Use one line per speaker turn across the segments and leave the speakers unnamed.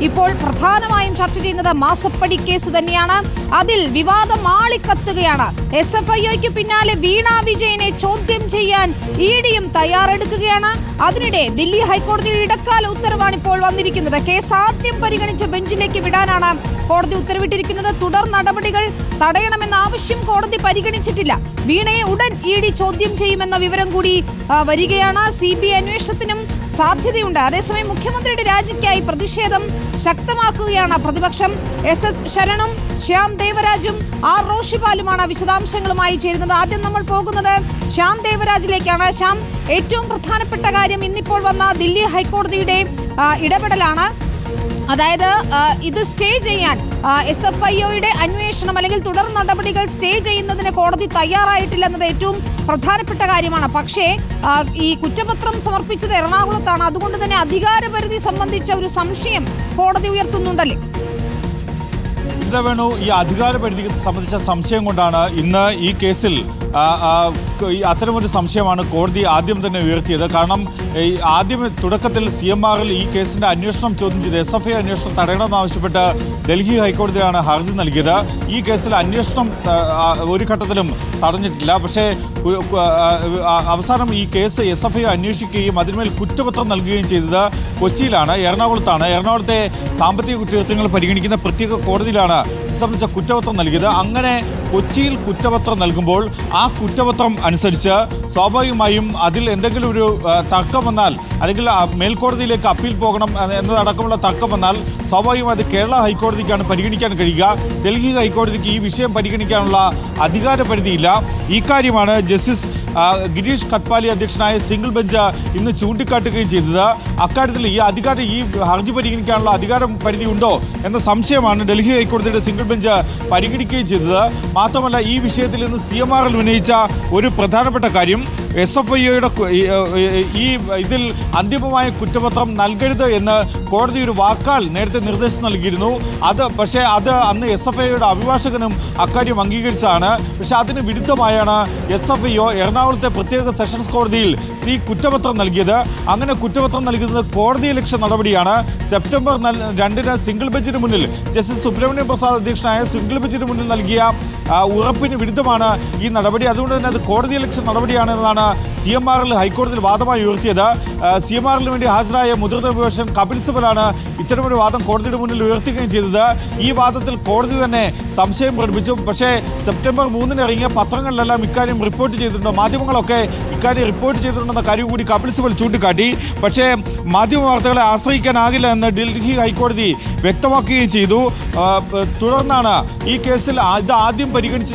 ഇപ്പോൾ പ്രധാനമായും ചർച്ച ചെയ്യുന്നത് മാസപ്പടി കേസ് തന്നെയാണ്. അതിൽ വിവാദം ആളിക്കത്തുകയാണ്. SFIOയ്ക്ക് പിന്നാലെ വീണ വിജയനെ ചോദ്യം ചെയ്യാൻ EDയും തയ്യാറെടുക്കുകയാണ്. അതിനിടെ ദില്ലി ഹൈക്കോടതിയുടെ ഇടക്കാല ഉത്തരവാണ് ഇപ്പോൾ വന്നിരിക്കുന്നത്. കേസ് ആദ്യം പരിഗണിച്ച ബെഞ്ചിലേക്ക് വിടാനാണ് കോടതി ഉത്തരവിട്ടിരിക്കുന്നത്. തുടർ നടപടികൾ തടയണമെന്ന ആവശ്യം കോടതി പരിഗണിച്ചിട്ടില്ല. വീണയെ ഉടൻ ED ചോദ്യം ചെയ്യുമെന്ന വിവരം കൂടി വരികയാണ്. CBI അന്വേഷണത്തിനും സാധ്യതയുണ്ട്. അതേസമയം മുഖ്യമന്ത്രിയുടെ രാജിക്കായി പ്രതിഷേധം ശക്തമാക്കുകയാണ് പ്രതിപക്ഷം. SS ശരണും ശ്യാം ദേവരാജും R റോഷിപാലുമാണ് വിശദാംശങ്ങളുമായി ചേരുന്നത്. ആദ്യം നമ്മൾ പോകുന്നത് ശ്യാം ദേവരാജിലേക്കാണ്. ശ്യാം, ഏറ്റവും പ്രധാനപ്പെട്ട കാര്യം ഇന്നിപ്പോൾ വന്ന ദില്ലി ഹൈക്കോടതിയുടെ ഇടപെടലാണ്. അതായത് ഇത് സ്റ്റേ ചെയ്യാൻ SFIOയുടെ അന്വേഷണം അല്ലെങ്കിൽ തുടർ നടപടികൾ സ്റ്റേ ചെയ്യുന്നതിന് കോടതി തയ്യാറായിട്ടില്ലെന്നത് ഏറ്റവും പ്രധാനപ്പെട്ട കാര്യമാണ്. പക്ഷേ ഈ കുറ്റപത്രം സമർപ്പിച്ചത് എറണാകുളത്താണ്. അതുകൊണ്ട് തന്നെ അധികാരപരിധി സംബന്ധിച്ച ഒരു സംശയം കോടതി ഉയർത്തുന്നുണ്ടല്ലേ?
വേണു, ഈ അധികാരപരിധി സംബന്ധിച്ച സംശയം കൊണ്ടാണ് ഇന്ന് ഈ കേസിൽ അത്തരമൊരു സംശയമാണ് കോടതി ആദ്യം തന്നെ ഉയർത്തിയത്. കാരണം ആദ്യം തുടക്കത്തിൽ CMRൽ ഈ കേസിന്റെ അന്വേഷണം ചോദ്യം ചെയ്ത് SFI അന്വേഷണം തടയണമെന്നാവശ്യപ്പെട്ട് ഡൽഹി ഹൈക്കോടതിയാണ് ഹർജി നൽകിയത്. ഈ കേസിൽ അന്വേഷണം ഒരു ഘട്ടത്തിലും തടഞ്ഞിട്ടില്ല. പക്ഷേ അവസാനം ഈ കേസ് SFI അന്വേഷിക്കുകയും അതിന്മേൽ കുറ്റപത്രം നൽകുകയും ചെയ്തത് കൊച്ചിയിലാണ്, എറണാകുളത്താണ്. എറണാകുളത്തെ സാമ്പത്തിക കുറ്റകൃത്യങ്ങൾ പരിഗണിക്കുന്ന പ്രത്യേക കോടതിയിലാണ് സംബന്ധിച്ച കുറ്റപത്രം നൽകിയത്. അങ്ങനെ കൊച്ചിയിൽ കുറ്റപത്രം നൽകുമ്പോൾ ആ കുറ്റപത്രം അനുസരിച്ച് സ്വാഭാവികമായും അതിൽ എന്തെങ്കിലും ഒരു തർക്കം വന്നാൽ അല്ലെങ്കിൽ മേൽക്കോടതിയിലേക്ക് അപ്പീൽ പോകണം എന്നതടക്കമുള്ള തർക്കം വന്നാൽ സ്വാഭാവികമായും അത് കേരള ഹൈക്കോടതിക്കാണ് പരിഗണിക്കാൻ കഴിയുക. ഡൽഹി ഹൈക്കോടതിക്ക് ഈ വിഷയം പരിഗണിക്കാനുള്ള അധികാര പരിധിയില്ല. ഈ കാര്യമാണ് ജസ്റ്റിസ് ഗിരീഷ് കത്പാലി അധ്യക്ഷനായ സിംഗിൾ ബെഞ്ച് ഇന്ന് ചൂണ്ടിക്കാട്ടുകയും ചെയ്തത്. അക്കാര്യത്തിൽ ഈ ഹർജി പരിഗണിക്കാനുള്ള അധികാരം പരിധി ഉണ്ടോ എന്ന സംശയമാണ് ഡൽഹി ഹൈക്കോടതിയുടെ സിംഗിൾ ബെഞ്ച് പരിഗണിക്കുകയും ചെയ്തത്. മാത്രമല്ല, ഈ വിഷയത്തിൽ ഇന്ന് CMRൽ ഉന്നയിച്ച ഒരു പ്രധാനപ്പെട്ട കാര്യം SFIOയുടെ ഇതിൽ അന്തിമമായ കുറ്റപത്രം നൽകരുത് എന്ന് കോടതി ഒരു വാക്കാൽ നേരത്തെ നിർദ്ദേശം നൽകിയിരുന്നു. പക്ഷേ അത് അന്ന് SFIOയുടെ അഭിഭാഷകനും അക്കാര്യം അംഗീകരിച്ചതാണ്. പക്ഷെ അതിന് വിരുദ്ധമായാണ് SFIO എറണാകുളത്തെ പ്രത്യേക സെഷൻസ് കോടതിയിൽ ഈ കുറ്റപത്രം നൽകിയത്. അങ്ങനെ കുറ്റപത്രം നൽകുന്നത് കോടതിയലക്ഷ്യ നടപടിയാണ്. സെപ്റ്റംബർ 2 സിംഗിൾ ബെഞ്ചിന് മുന്നിൽ ജസ്റ്റിസ് സുബ്രഹ്മണ്യം പ്രസാദ് അധ്യക്ഷനായ സിംഗിൾ ബെഞ്ചിന് മുന്നിൽ നൽകിയ ഉറപ്പിന് വിരുദ്ധമാണ് ഈ നടപടി. അതുകൊണ്ട് തന്നെ അത് കോടതിയലക്ഷ്യ നടപടിയാണ് എന്നതാണ് CMRൽ ഹൈക്കോടതിയിൽ വാദമായി ഉയർത്തിയത്. CMRന് വേണ്ടി ഹാജരായ മുതിർന്ന അഭിഭാഷകൻ കപിൽ സിബലാണ് ഇത്തരമൊരു വാദം കോടതിയുടെ മുന്നിൽ ഉയർത്തുകയും ചെയ്തത്. ഈ വാദത്തിൽ കോടതി തന്നെ സംശയം പ്രകടിപ്പിച്ചു. പക്ഷേ സെപ്റ്റംബർ 3 ഇറങ്ങിയ പത്രങ്ങളിലെല്ലാം ഇക്കാര്യം റിപ്പോർട്ട് ചെയ്തിട്ടുണ്ട്, മാധ്യമങ്ങളൊക്കെ ഇക്കാര്യം റിപ്പോർട്ട് ചെയ്തിട്ടുണ്ടെന്ന കാര്യം കൂടി കപിൽ സിബൽ ചൂണ്ടിക്കാട്ടി. പക്ഷേ മാധ്യമ വാർത്തകളെ ആശ്രയിക്കാനാകില്ല എന്ന് ഡൽഹി ഹൈക്കോടതി വ്യക്തമാക്കുകയും ചെയ്തു. തുടർന്നാണ് ഈ കേസിൽ ഇത് ആദ്യം പരിഗണിച്ച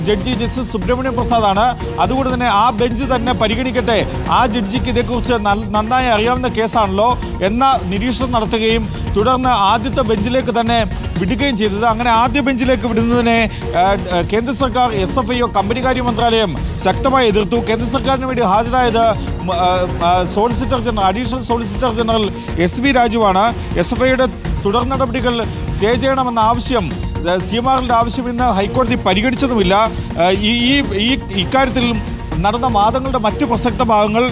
ജഡ്ജി ജസ്റ്റിസ് സുബ്രഹ്മണ്യം പ്രസാദാണ്. അതുകൊണ്ട് തന്നെ ആ ബെഞ്ച് തന്നെ പരിഗണിക്കട്ടെ, ആ ജഡ്ജിക്ക് ഇതേക്കുറിച്ച് നന്നായി അറിയാവുന്ന കേസാണല്ലോ എന്ന നിരീക്ഷണം നടത്തുകയും തുടർന്ന് ആദ്യത്തെ ബെഞ്ചിലേക്ക് തന്നെ വിടുകയും ചെയ്തത്. അങ്ങനെ ആദ്യ ബെഞ്ചിലേക്ക് വിടുന്നതിനെ കേന്ദ്ര സർക്കാർ, SFIO, കമ്പനികാര്യ മന്ത്രാലയം ശക്തമായി എതിർത്തു. കേന്ദ്ര സർക്കാരിന് വേണ്ടി ഹാജരായത് അഡീഷണൽ സോളിസിറ്റർ ജനറൽ SV രാജുവാണ്. SFIOയുടെ തുടർ നടപടികൾ സ്റ്റേ ചെയ്യണമെന്ന ആവശ്യം, CMRന്റെ ആവശ്യം ഇന്ന് ഹൈക്കോടതി പരിഗണിച്ചതുമില്ല. ഇക്കാര്യത്തിൽ നടന്ന വാദങ്ങളുടെ മറ്റ് പ്രസക്ത ഭാഗങ്ങൾ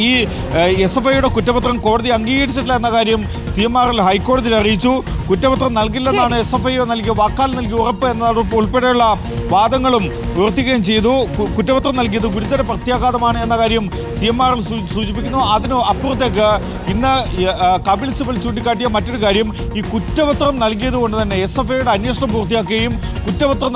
ഈ SFIOയുടെ കുറ്റപത്രം കോടതി അംഗീകരിച്ചിട്ടില്ല എന്ന കാര്യം CMRൽ ഹൈക്കോടതിയിൽ അറിയിച്ചു. കുറ്റപത്രം നൽകില്ലെന്നാണ് SFIO വാക്കാൽ നൽകിയ ഉറപ്പ് എന്നത് ഉൾപ്പെടെയുള്ള വാദങ്ങളും ഉയർത്തുകയും ചെയ്തു. കുറ്റപത്രം നൽകിയത് ഗുരുതര പ്രത്യാഘാതമാണ് എന്ന കാര്യം CMRൽ സൂചിപ്പിക്കുന്നു. അതിന് അപ്പുറത്തേക്ക് ഇന്ന് കപിൽ സിബൽ ചൂണ്ടിക്കാട്ടിയ മറ്റൊരു കാര്യം, ഈ കുറ്റപത്രം നൽകിയത് കൊണ്ട് തന്നെ SFIOയുടെ അന്വേഷണം പൂർത്തിയാക്കുകയും കുറ്റപത്രം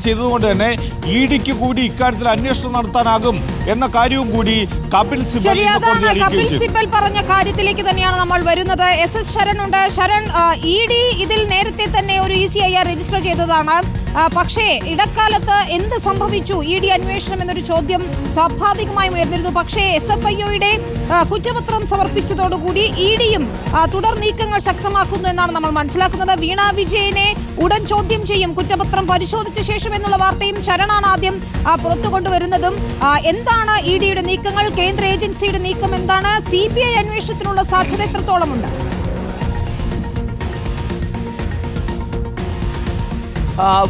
ചെയ്തതുകൊണ്ട് തന്നെ EDക്ക് കൂടി ഇക്കാര്യത്തിൽ അന്വേഷണം നടത്താനാകും എന്ന കാര്യവും കൂടി കപിൽ
സിബൽ പറഞ്ഞ കാര്യത്തിലേക്ക് തന്നെയാണ് നമ്മൾ വരുന്നത്. SS ശരൺ ഉണ്ട്. ശരൺ, ED ഇതിൽ നേരത്തെ തന്നെ ഒരു ECIR രജിസ്റ്റർ ചെയ്തതാണ്. പക്ഷേ ഇടക്കാലത്ത് എന്ത് സംഭവിച്ചു ED അന്വേഷണം എന്നൊരു ചോദ്യം സ്വാഭാവികമായും ഉയർന്നിരുന്നു. പക്ഷേ SFIOയുടെ കുറ്റപത്രം സമർപ്പിച്ചതോടുകൂടി EDയും തുടർ നീക്കങ്ങൾ ശക്തമാക്കുന്നു എന്നാണ് നമ്മൾ മനസ്സിലാക്കുന്നത്. വീണ വിജയനെ ഉടൻ ചോദ്യം ചെയ്യും കുറ്റപത്രം പരിശോധിച്ച ശേഷം എന്നുള്ള വാർത്തയും ശരണാണ് ആദ്യം പുറത്തു കൊണ്ടുവരുന്നതും. എന്താണ് EDയുടെ നീക്കങ്ങൾ? കേന്ദ്ര ഏജൻസിയുടെ നീക്കം എന്താണ്? CBI അന്വേഷണത്തിനുള്ള സാധ്യത എത്രത്തോളമുണ്ട്?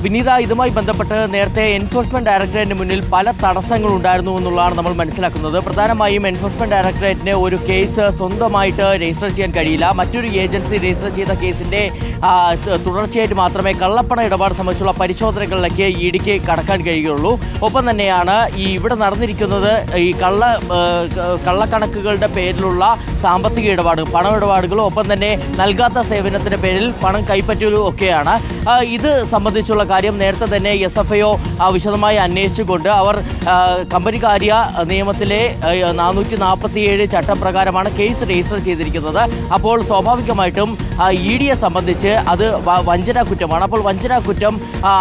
വിനീത, ഇതുമായി ബന്ധപ്പെട്ട് നേരത്തെ എൻഫോഴ്സ്മെന്റ് ഡയറക്ടറേറ്റിന് മുന്നിൽ പല തടസ്സങ്ങളുണ്ടായിരുന്നു എന്നുള്ളതാണ് നമ്മൾ മനസ്സിലാക്കുന്നത്. പ്രധാനമായും എൻഫോഴ്സ്മെന്റ് ഡയറക്ടറേറ്റിന് ഒരു കേസ് സ്വന്തമായിട്ട് രജിസ്റ്റർ ചെയ്യാൻ കഴിയില്ല. മറ്റൊരു ഏജൻസി രജിസ്റ്റർ ചെയ്ത കേസിന്റെ തുടർച്ചയായിട്ട് മാത്രമേ കള്ളപ്പണ ഇടപാട് സംബന്ധിച്ചുള്ള പരിശോധനകളിലേക്ക് ഇഡിക്ക് കടക്കാൻ കഴിയുകയുള്ളൂ. ഒപ്പം തന്നെയാണ് ഇവിടെ നടന്നിരിക്കുന്നത് ഈ കള്ളക്കണക്കുകളുടെ പേരിലുള്ള സാമ്പത്തിക ഇടപാടുകൾ, പണമിടപാടുകളും ഒപ്പം തന്നെ നൽകാത്ത സേവനത്തിന്റെ പേരിൽ പണം കൈപ്പറ്റലും ഒക്കെയാണ്. ഇത് സംബന്ധിച്ചുള്ള കാര്യം നേരത്തെ തന്നെ SFIO വിശദമായി അന്വേഷിച്ചുകൊണ്ട് അവർ കമ്പനി കാര്യ നിയമത്തിലെ 447 ചട്ടപ്രകാരമാണ് കേസ് രജിസ്റ്റർ ചെയ്തിരിക്കുന്നത്. അപ്പോൾ സ്വാഭാവികമായിട്ടും EDയെ സംബന്ധിച്ച് അത് വഞ്ചനാ കുറ്റമാണ്. അപ്പോൾ വഞ്ചനാ കുറ്റം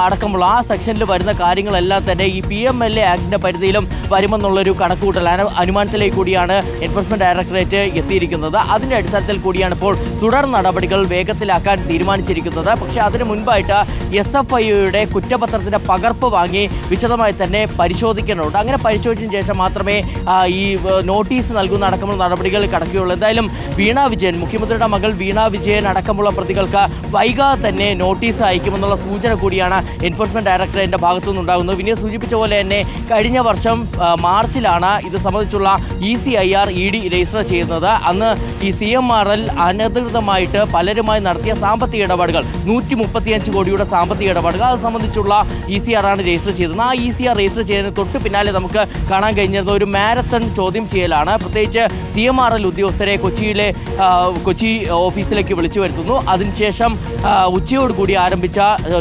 അടക്കമുള്ള ആ സെക്ഷനിൽ വരുന്ന കാര്യങ്ങളെല്ലാം തന്നെ ഈ PMLA ആക്ടിന്റെ പരിധിയിലും വരുമെന്നുള്ളൊരു കണക്കുകൂട്ടൽ അനുമാനത്തിലേക്ക് കൂടിയാണ് എൻഫോഴ്സ്മെന്റ് ഡയറക്ടറേറ്റ് എത്തിയിരിക്കുന്നത്. അതിന്റെ അടിസ്ഥാനത്തിൽ കൂടിയാണ് ഇപ്പോൾ തുടർ നടപടികൾ വേഗത്തിലാക്കാൻ തീരുമാനിച്ചിരിക്കുന്നത്. പക്ഷേ അതിനു മുൻപായിട്ട് SFIOയുടെ കുറ്റപത്രത്തിന്റെ പകർപ്പ് വാങ്ങി വിശദമായി തന്നെ പരിശോധിക്കേണ്ടതുണ്ട്. അങ്ങനെ പരിശോധിച്ചതിന് ശേഷം മാത്രമേ ഈ നോട്ടീസ് നൽകുന്ന അടക്കമുള്ള നടപടികൾ കടക്കുകയുള്ളൂ. എന്തായാലും വീണ വിജയൻ, മുഖ്യമന്ത്രിയുടെ മകൾ വീണ വിജയൻ അടക്കമുള്ള പ്രതികൾക്ക് വൈകാതെ തന്നെ നോട്ടീസ് അയക്കുമെന്നുള്ള സൂചന കൂടിയാണ് എൻഫോഴ്സ്മെന്റ് ഡയറക്ടറേറ്റിന്റെ ഭാഗത്തു നിന്നുണ്ടാകുന്നത്. വിനീത് സൂചിപ്പിച്ച പോലെ തന്നെ കഴിഞ്ഞ വർഷം മാർച്ചിലാണ് ഇത് സംബന്ധിച്ചുള്ള ECIR ED രജിസ്റ്റർ ചെയ്യുന്നത്. അന്ന് ഈ CMRL അനധികൃതമായിട്ട് പലരുമായി നടത്തിയ സാമ്പത്തിക ഇടപാടുകൾ 135 കോടിയുടെ സാമ്പത്തിക ഇടപാടുകൾ അത് സംബന്ധിച്ചുള്ള ECR ആണ് രജിസ്റ്റർ ചെയ്തത്. ആ ECR രജിസ്റ്റർ ചെയ്തതിന് തൊട്ട് പിന്നാലെ നമുക്ക് കാണാൻ കഴിഞ്ഞത് ഒരു മാരത്തൺ ചോദ്യം ചെയ്യലാണ്. പ്രത്യേകിച്ച് CMRL ഉദ്യോഗസ്ഥരെ കൊച്ചി ഓഫീസിലേക്ക് വിളിച്ചു വരുത്തുന്നു. അതിനുശേഷം ഉച്ചയോടുകൂടി ആരംഭിച്ച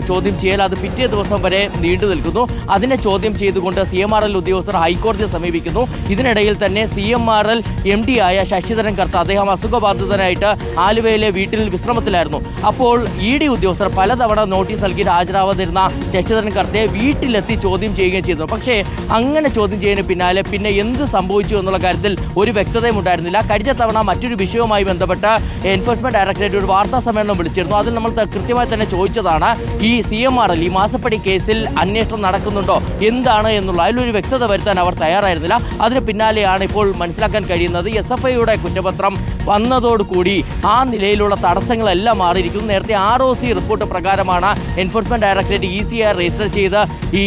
ചോദ്യം ചെയ്യൽ അത് പിറ്റേ ദിവസം വരെ നീണ്ടു നിൽക്കുന്നു. അതിനെ ചോദ്യം ചെയ്തുകൊണ്ട് CMRL ഉദ്യോഗസ്ഥർ ഹൈക്കോടതിയെ സമീപിക്കുന്നു. ഇതിനിടയിൽ തന്നെ CMRL MD ആയ ശശിധരൻ കർത്ത, അദ്ദേഹം അസുഖബാധിതനായിട്ട് ആലുവയിലെ വീട്ടിൽ വിശ്രമത്തിലായിരുന്നു. അപ്പോൾ ED ഉദ്യോഗസ്ഥർ പലതവണ നോട്ടീസ് നൽകി ഹാജരാവാതിരുന്ന ശശിധരൻ കർത്തയെ വീട്ടിലെത്തി ചോദ്യം ചെയ്യുകയും ചെയ്തു. പക്ഷേ അങ്ങനെ ചോദ്യം ചെയ്യുന്നതിന് പിന്നാലെ പിന്നെ എന്ത് സംഭവിച്ചു എന്നുള്ള കാര്യത്തിൽ ഒരു വ്യക്തതയും ഉണ്ടായിരുന്നില്ല. കഴിഞ്ഞ തവണ മറ്റൊരു വിഷയവുമായി ബന്ധപ്പെട്ട് എൻഫോഴ്സ്മെന്റ് ഡയറക്ടറേറ്റ് ഒരു വാർത്താ സമ്മേളനം വിളിച്ചിരുന്നു. അതിൽ നമ്മൾ കൃത്യമായി തന്നെ ചോദിച്ചതാണ് ഈ CMRL ഈ മാസപ്പടി കേസിൽ അന്വേഷണം നടക്കുന്നുണ്ടോ എന്താണ് എന്നുള്ള അതിലൊരു വ്യക്തത വരുത്താൻ അവർ തയ്യാറായിരുന്നില്ല. അതിന് പിന്നാലെയാണ് ഇപ്പോൾ മനസ്സിലാക്കാൻ കഴിയുന്നത് SFIOയുടെ കുറ്റപത്രം വന്നതോടുകൂടി ആ നിലയിലുള്ള തടസ്സങ്ങളെല്ലാം മാറിയിരിക്കുന്നു. നേരത്തെ ROC റിപ്പോർട്ട് പ്രകാരമാണ് എൻഫോഴ്സ്മെന്റ് ഡയറക്ടറേറ്റ് ECIR രജിസ്റ്റർ ചെയ്ത് ഈ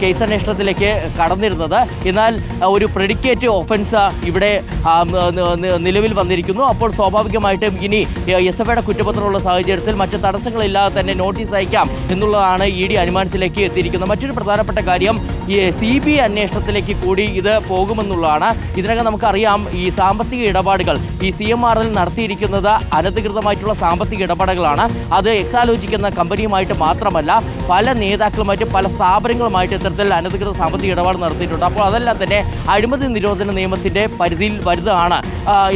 കേസ് അന്വേഷണത്തിലേക്ക് കടന്നിരുന്നത്. എന്നാൽ ഒരു പ്രെഡിക്കേറ്റ് ഒഫൻസ് ഇവിടെ നിലവിൽ വന്നിരിക്കുന്നു. അപ്പോൾ സ്വാഭാവികമായിട്ടും ഇനി SFIയുടെ കുറ്റപത്രമുള്ള സാഹചര്യത്തിൽ മറ്റ് തടസ്സങ്ങളില്ലാതെ തന്നെ നോട്ടീസ് അയക്കാം എന്നുള്ളതാണ് ED അനുമാനത്തിലേക്ക് എത്തിയിരിക്കുന്നത്. മറ്റൊരു പ്രധാനപ്പെട്ട കാര്യം ഈ CBI അന്വേഷണത്തിലേക്ക് കൂടി ഇത് പോകുമെന്നുള്ളതാണ്. ഇതിനകം നമുക്കറിയാം ഈ സാമ്പത്തിക ഇടപാടുകൾ ഈ CMRL നടത്തിയിരിക്കുന്നത് അനധികൃതമായിട്ടുള്ള സാമ്പത്തിക ഇടപാടുകളാണ്. അത് എക്സാലോജിക് എന്ന കമ്പനിയുമായിട്ട് മാത്രമല്ല പല നേതാക്കളുമായിട്ട് പല സ്ഥാപനങ്ങളുമായിട്ട് ഇത്തരത്തിൽ അനധികൃത സാമ്പത്തിക ഇടപാട് നടത്തിയിട്ടുണ്ട്. അപ്പോൾ അതെല്ലാം തന്നെ അഴിമതി നിരോധന നിയമത്തിന്റെ പരിധിയിൽ വരുന്നതാണ്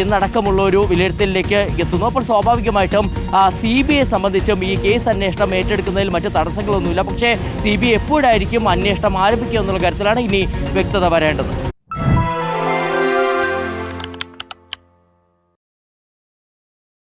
എന്നടക്കമുള്ള ഒരു വിലയിരുത്തലിലേക്ക് എത്തുന്നു. അപ്പോൾ സ്വാഭാവികമായിട്ടും CBI സംബന്ധിച്ചും ഈ കേസ് അന്വേഷണം ഏറ്റെടുക്കുന്നതിൽ മറ്റ് തടസ്സങ്ങളൊന്നുമില്ല. പക്ഷേ CBI എപ്പോഴായിരിക്കും അന്വേഷണം ആരംഭിക്കുക എന്നുള്ള കാര്യത്തിലാണ് ഇനി വ്യക്തത വരേണ്ടത്.